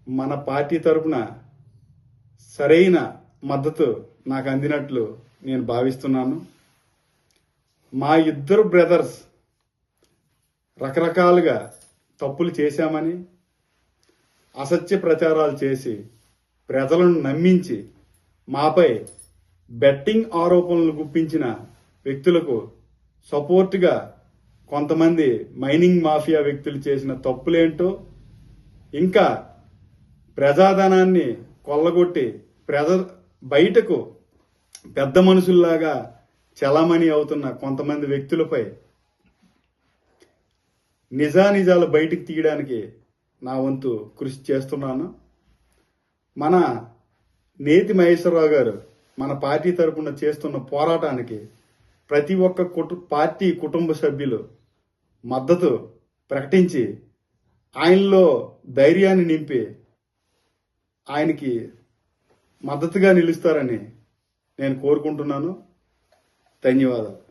మన పార్టీ తరపున సరైన మద్దతు నాకు అందినట్లు నేను భావిస్తున్నాను. మా ఇద్దరు బ్రదర్స్ రకరకాలుగా తప్పులు చేశామని అసత్య ప్రచారాలు చేసి ప్రజలను నమ్మించి మాపై బెట్టింగ్ ఆరోపణలు గుప్పించిన వ్యక్తులకు సపోర్ట్గా కొంతమంది మైనింగ్ మాఫియా వ్యక్తులు చేసిన తప్పులేంటో, ఇంకా ప్రజాధనాన్ని కొల్లగొట్టి బయటకు పెద్ద మనుషుల్లాగా చలామణి అవుతున్న కొంతమంది వ్యక్తులపై నిజానిజాలు బయటికి తీయడానికి నా వంతు కృషి చేస్తున్నాను. మన నేతి మహేశ్వరరావు గారు మన పార్టీ తరపున చేస్తున్న పోరాటానికి ప్రతి ఒక్క పార్టీ కుటుంబ సభ్యులు మద్దతు ప్రకటించి ఆయనలో ధైర్యాన్ని నింపి ఆయనకి మద్దతుగా నిలుస్తారని నేను కోరుకుంటున్నాను. ధన్యవాదాలు.